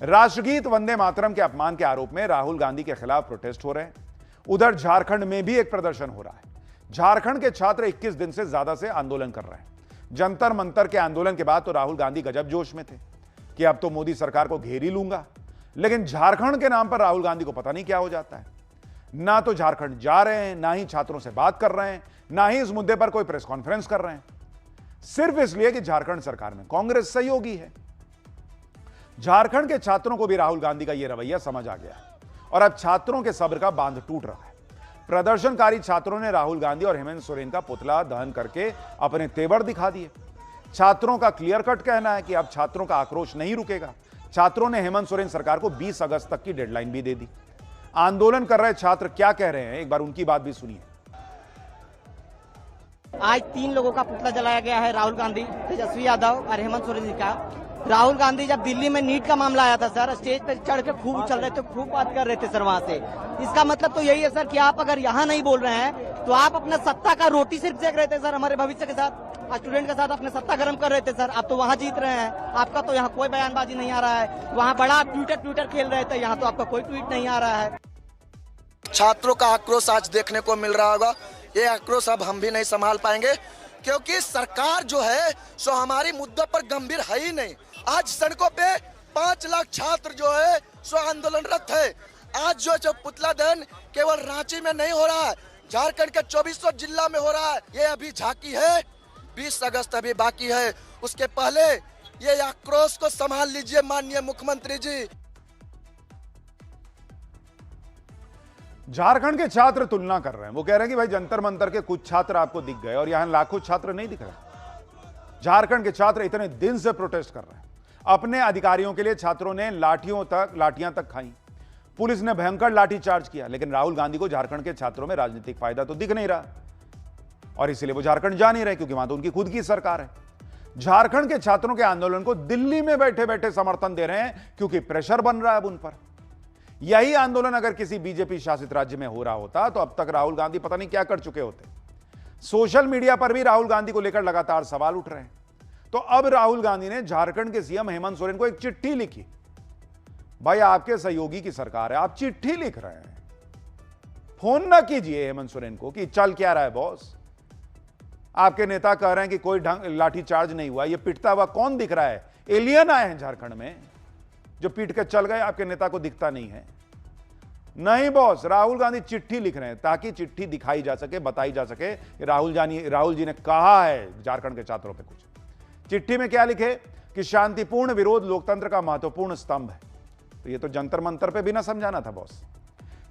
राष्ट्रगीत वंदे मातरम के अपमान के आरोप में राहुल गांधी के खिलाफ प्रोटेस्ट हो रहे हैं। उधर झारखंड में भी एक प्रदर्शन हो रहा है। झारखंड के छात्र 21 दिन से ज्यादा से आंदोलन कर रहे हैं। जंतर मंतर के आंदोलन के बाद तो राहुल गांधी गजब जोश में थे कि अब तो मोदी सरकार को घेर ही लूंगा, लेकिन झारखंड के नाम पर राहुल गांधी को पता नहीं क्या हो जाता है। ना तो झारखंड जा रहे हैं, ना ही छात्रों से बात कर रहे हैं, ना ही इस मुद्दे पर कोई प्रेस कॉन्फ्रेंस कर रहे हैं, सिर्फ इसलिए कि झारखंड सरकार में कांग्रेस सहयोगी है। झारखंड के छात्रों को भी राहुल गांधी का यह रवैया समझ आ गया और अब छात्रों के सब्र का बांध टूट रहा है। प्रदर्शनकारी छात्रों ने राहुल गांधी और हेमंत सोरेन का पुतला दहन करके अपने तेवर दिखा दिए। छात्रों का क्लियर कट कहना है कि अब छात्रों का आक्रोश नहीं रुकेगा। छात्रों ने हेमंत सोरेन सरकार को 20 अगस्त तक की डेडलाइन भी दे दी। आंदोलन कर रहे छात्र क्या कह रहे हैं, एक बार उनकी बात भी सुनिए। आज 3 लोगों का पुतला जलाया गया है, राहुल गांधी, तेजस्वी यादव और हेमंत सोरेन जी का। राहुल गांधी जब दिल्ली में नीट का मामला आया था सर, स्टेज पर चढ़ के खूब चल रहे थे, खूब बात कर रहे थे सर वहाँ से। इसका मतलब तो यही है सर कि आप अगर यहाँ नहीं बोल रहे हैं तो आप अपना सत्ता का रोटी सिर्फ सेक रहे थे सर, हमारे भविष्य के साथ, स्टूडेंट के साथ अपने सत्ता गर्म कर रहे थे सर। आप तो वहाँ जीत रहे हैं, आपका तो यहाँ कोई बयानबाजी नहीं आ रहा है। वहाँ बड़ा ट्विटर खेल रहे थे, यहाँ तो आपका कोई ट्वीट नहीं आ रहा है। छात्रों का आक्रोश आज देखने को मिल रहा होगा। ये आक्रोश अब हम भी नहीं संभाल पाएंगे, क्योंकि सरकार जो है सो हमारी मुद्दों पर गंभीर है ही नहीं। आज सड़कों पे 5 लाख छात्र जो है सो आंदोलनरत है। आज जो पुतला दहन केवल रांची में नहीं हो रहा है, झारखंड के 2400 जिला में हो रहा है। ये अभी झांकी है, 20 अगस्त अभी बाकी है। उसके पहले ये आक्रोश को संभाल लीजिए माननीय मुख्यमंत्री जी। झारखंड के छात्र तुलना कर रहे हैं। वो कह रहे हैं कि भाई जंतर मंतर के कुछ छात्र आपको दिख गए और यहां लाखों छात्र नहीं दिख रहे। झारखंड के छात्र इतने दिन से प्रोटेस्ट कर रहे हैं। अपने अधिकारियों के लिए छात्रों ने लाठियां तक खाई। पुलिस ने भयंकर लाठीचार्ज किया, लेकिन राहुल गांधी को झारखंड के छात्रों में राजनीतिक फायदा तो दिख नहीं रहा और इसीलिए वो झारखंड जा नहीं रहे, क्योंकि वहां तो उनकी खुद की सरकार है। झारखंड के छात्रों के आंदोलन को दिल्ली में बैठे बैठे समर्थन दे रहे हैं, क्योंकि प्रेशर बन रहा है अब उन पर। यही आंदोलन अगर किसी बीजेपी शासित राज्य में हो रहा होता तो अब तक राहुल गांधी पता नहीं क्या कर चुके होते। सोशल मीडिया पर भी राहुल गांधी को लेकर लगातार सवाल उठ रहे हैं। तो अब राहुल गांधी ने झारखंड के सीएम हेमंत सोरेन को एक चिट्ठी लिखी। भाई आपके सहयोगी की सरकार है, आप चिट्ठी लिख रहे हैं, फोन ना कीजिए हेमंत सोरेन को कि चल क्या रहा है बॉस। आपके नेता कह रहे हैं कि कोई लाठी चार्ज नहीं हुआ। ये पिटता हुआ कौन दिख रहा है? एलियन आए हैं झारखंड में जो पीट के चल गए, आपके नेता को दिखता नहीं है। नहीं बॉस, राहुल गांधी चिट्ठी लिख रहे हैं ताकि चिट्ठी दिखाई जा सके, बताई जा सके कि राहुल जी ने कहा है झारखंड के छात्रों पे कुछ। चिट्ठी में क्या लिखे कि शांतिपूर्ण विरोध लोकतंत्र का महत्वपूर्ण स्तंभ है। तो ये तो जंतर मंतर पे भी ना समझाना था बॉस।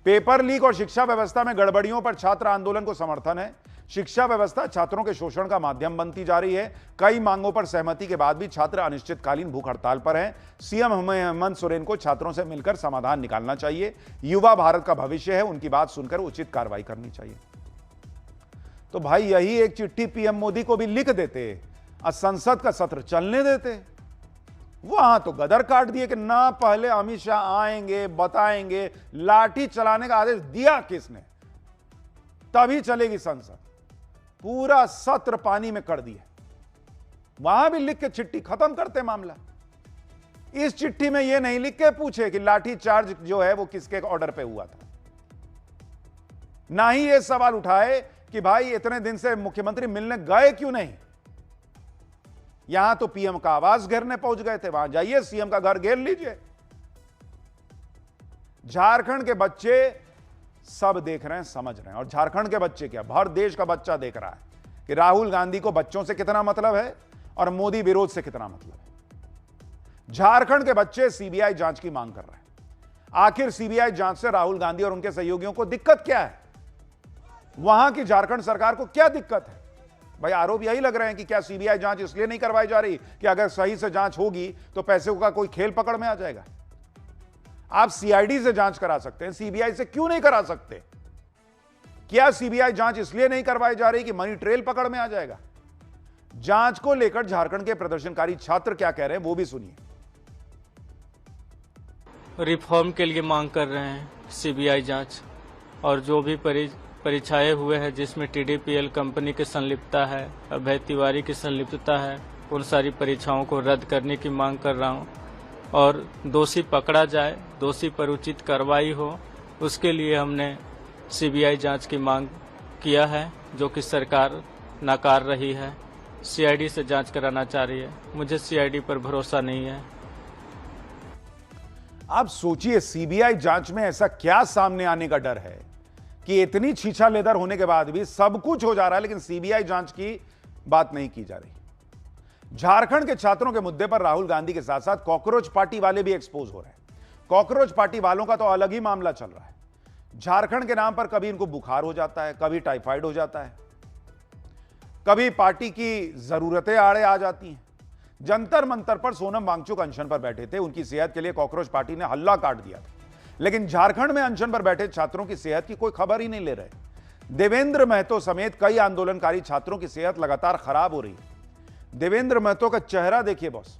पेपर लीक और शिक्षा व्यवस्था में गड़बड़ियों पर छात्र आंदोलन को समर्थन है। शिक्षा व्यवस्था छात्रों के शोषण का माध्यम बनती जा रही है। कई मांगों पर सहमति के बाद भी छात्र अनिश्चितकालीन भूख हड़ताल पर हैं। सीएम हेमंत सोरेन को छात्रों से मिलकर समाधान निकालना चाहिए। युवा भारत का भविष्य है, उनकी बात सुनकर उचित कार्रवाई करनी चाहिए। तो भाई यही एक चिट्ठी पीएम मोदी को भी लिख देते, संसद का सत्र चलने देते। वहां तो गदर काट दिए कि ना पहले अमित शाह आएंगे, बताएंगे, लाठी चलाने का आदेश दिया किसने, तभी चलेगी संसद। पूरा सत्र पानी में कर दिया। वहां भी लिख के चिट्ठी खत्म करते मामला। इस चिट्ठी में यह नहीं लिख के पूछे कि लाठी चार्ज जो है वो किसके ऑर्डर पे हुआ था। ना ही यह सवाल उठाए कि भाई इतने दिन से मुख्यमंत्री मिलने गए क्यों नहीं। यहां तो पीएम का आवास घेरने पहुंच गए थे, वहां जाइए सीएम का घर घेर लीजिए। झारखंड के बच्चे सब देख रहे हैं, समझ रहे हैं। और झारखंड के बच्चे क्या, भर देश का बच्चा देख रहा है कि राहुल गांधी को बच्चों से कितना मतलब है और मोदी विरोध से कितना मतलब है। झारखंड के बच्चे सीबीआई जांच की मांग कर रहे हैं। आखिर सीबीआई जांच से राहुल गांधी और उनके सहयोगियों को दिक्कत क्या है? वहां की झारखंड सरकार को क्या दिक्कत है? भाई आरोप यही लग रहे हैं कि क्या सीबीआई जांच इसलिए नहीं करवाई जा रही कि अगर सही से जांच होगी तो पैसे का कोई खेल पकड़ में आ जाएगा। आप सीआईडी से जांच करा सकते हैं, सीबीआई से क्यों नहीं करा सकते? क्या सीबीआई जांच इसलिए नहीं करवाई जा रही कि मनी ट्रेल पकड़ में आ जाएगा? जांच को लेकर झारखंड के प्रदर्शनकारी छात्र क्या कह रहे हैं वो भी सुनिए। रिफॉर्म के लिए मांग कर रहे हैं सीबीआई जांच, और जो भी परीक्षाएं हुए हैं जिसमें टीडीपीएल कंपनी की संलिप्तता है, अभय तिवारी की संलिप्तता है, उन सारी परीक्षाओं को रद्द करने की मांग कर रहा हूं। और दोषी पकड़ा जाए, दोषी पर उचित कार्रवाई हो, उसके लिए हमने सीबीआई जांच की मांग किया है, जो कि सरकार नकार रही है। सीआईडी से जांच कराना चाह रही है। मुझे सीआईडी पर भरोसा नहीं है। आप सोचिए, सीबीआई जांच में ऐसा क्या सामने आने का डर है कि इतनी छीछा लेदर होने के बाद भी सब कुछ हो जा रहा है, लेकिन सीबीआई जांच की बात नहीं की जा रही। झारखंड के छात्रों के मुद्दे पर राहुल गांधी के साथ साथ कॉकरोच पार्टी वाले भी एक्सपोज हो रहे हैं। कॉकरोच पार्टी वालों का तो अलग ही मामला चल रहा है। झारखंड के नाम पर कभी इनको बुखार हो जाता है, कभी टाइफाइड हो जाता है, कभी पार्टी की जरूरतें आड़े आ जाती हैं। जंतर मंतर पर सोनम वांगचुक अनशन पर बैठे थे, उनकी सेहत के लिए कॉकरोच पार्टी ने हल्ला काट दिया था, लेकिन झारखंड में अनशन पर बैठे छात्रों की सेहत की कोई खबर ही नहीं ले रहे। देवेंद्र महतो समेत कई आंदोलनकारी छात्रों की सेहत लगातार खराब हो रही है। देवेंद्र महतो का चेहरा देखिए बॉस,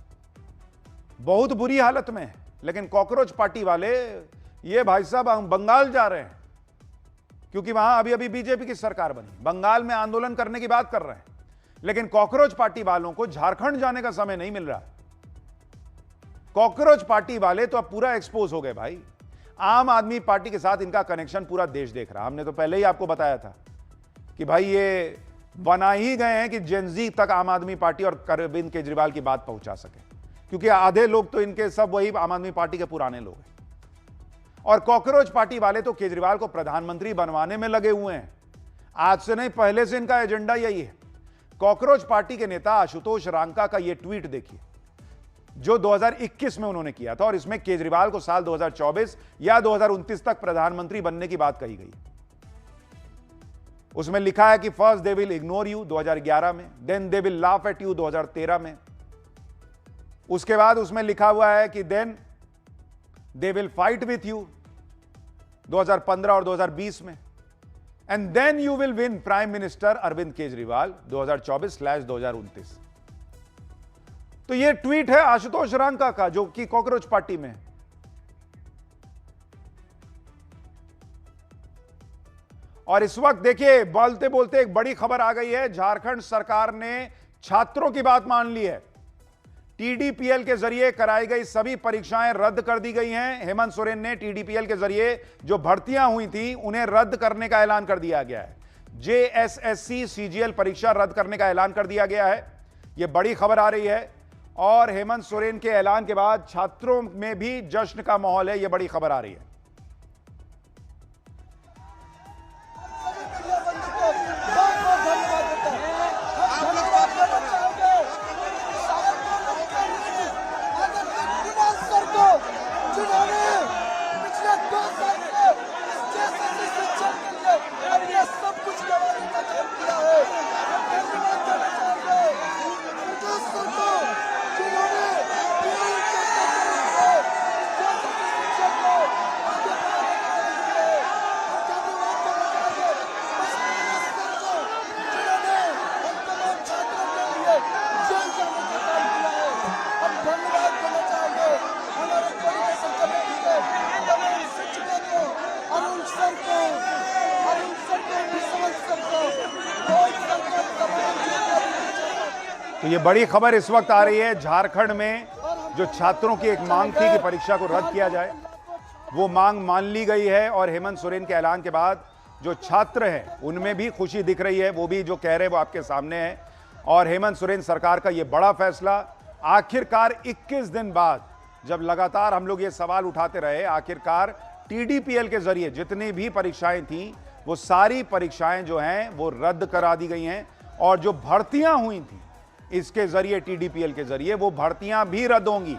बहुत बुरी हालत में है, लेकिन कॉकरोच पार्टी वाले ये भाई साहब बंगाल जा रहे हैं, क्योंकि वहां अभी अभी बीजेपी की सरकार बनी, बंगाल में आंदोलन करने की बात कर रहे हैं, लेकिन कॉकरोच पार्टी वालों को झारखंड जाने का समय नहीं मिल रहा। कॉकरोच पार्टी वाले तो अब पूरा एक्सपोज हो गए भाई। आम आदमी पार्टी के साथ इनका कनेक्शन पूरा देश देख रहा। हमने तो पहले ही आपको बताया था कि भाई ये बना ही गए हैं कि जेनजी तक आम आदमी पार्टी और अरविंद केजरीवाल की बात पहुंचा सके, क्योंकि आधे लोग तो इनके सब वही आम आदमी पार्टी के पुराने लोग हैं। और कॉकरोच पार्टी वाले तो केजरीवाल को प्रधानमंत्री बनवाने में लगे हुए हैं। आज से नहीं, पहले से इनका एजेंडा यही है। कॉकरोच पार्टी के नेता आशुतोष रांका का यह ट्वीट देखिए, जो 2021 में उन्होंने किया था, और इसमें केजरीवाल को साल 2024 या 2029 तक प्रधानमंत्री बनने की बात कही गई। उसमें लिखा है कि first they will ignore you 2011 में, then they will laugh at you 2013 में, उसके बाद उसमें लिखा हुआ है कि then they will fight with you 2015 और 2020 में, and then you will win prime minister Arvind Kejriwal 2024/2029। तो यह ट्वीट है आशुतोष रांका का, जो कि कॉकरोच पार्टी में है। और इस वक्त देखिए, बोलते बोलते एक बड़ी खबर आ गई है। झारखंड सरकार ने छात्रों की बात मान ली है। टीडीपीएल के जरिए कराई गई सभी परीक्षाएं रद्द कर दी गई हैं। हेमंत सोरेन ने टीडीपीएल के जरिए जो भर्तियां हुई थी उन्हें रद्द करने का ऐलान कर दिया गया है। जेएसएससी सीजीएल परीक्षा रद्द करने का ऐलान कर दिया गया है। यह बड़ी खबर आ रही है, और हेमंत सोरेन के ऐलान के बाद छात्रों में भी जश्न का माहौल है। यह बड़ी खबर आ रही है। तो ये बड़ी खबर इस वक्त आ रही है। झारखंड में जो छात्रों की एक मांग थी कि परीक्षा को रद्द किया जाए, वो मांग मान ली गई है, और हेमंत सोरेन के ऐलान के बाद जो छात्र हैं उनमें भी खुशी दिख रही है। वो भी जो कह रहे हैं वो आपके सामने है। और हेमंत सोरेन सरकार का ये बड़ा फैसला, आखिरकार 21 दिन बाद, जब लगातार हम लोग ये सवाल उठाते रहे, आखिरकार टीडीपीएल के जरिए जितनी भी परीक्षाएं थी वो सारी परीक्षाएं जो हैं वो रद्द करा दी गई हैं, और जो भर्तियां हुई थी इसके जरिए, टीडीपीएल के जरिए, वो भर्तियां भी रद्द होंगी।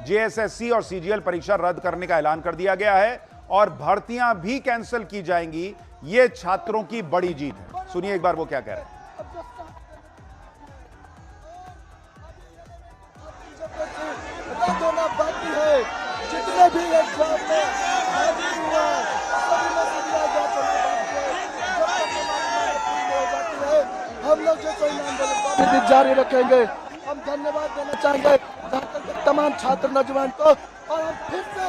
जेएसएससी और सीजीएल परीक्षा रद्द करने का ऐलान कर दिया गया है, और भर्तियां भी कैंसिल की जाएंगी। ये छात्रों की बड़ी जीत है। सुनिए एक बार वो क्या कह रहे हैं। जितने भी एग्जाम में हम लोग जो कोई आंदोलन जारी रखेंगे। हम धन्यवाद देना चाहेंगे तमाम छात्र नौजवान को, और हम फिर से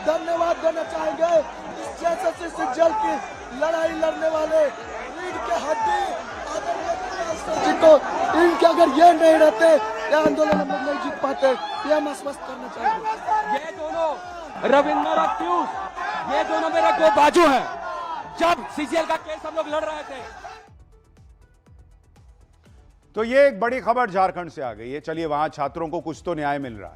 धन्यवाद देना चाहेंगे इस जेएसएससी सीजीएल की लड़ाई लड़ने वाले रीढ़ के हड्डी आदरणीय को। इनके अगर ये नहीं रहते, ये आंदोलन हम लोग नहीं जीत पाते। ये हम आश्वस्त करना चाहेंगे। ये दोनों रविंद्र और पीयूष, ये दोनों मेरे दो बाजू हैं। जब सीसीएल का केस हम लोग लड़ रहे थे, तो ये एक बड़ी खबर झारखंड से आ गई है। चलिए, वहां छात्रों को कुछ तो न्याय मिल रहा है।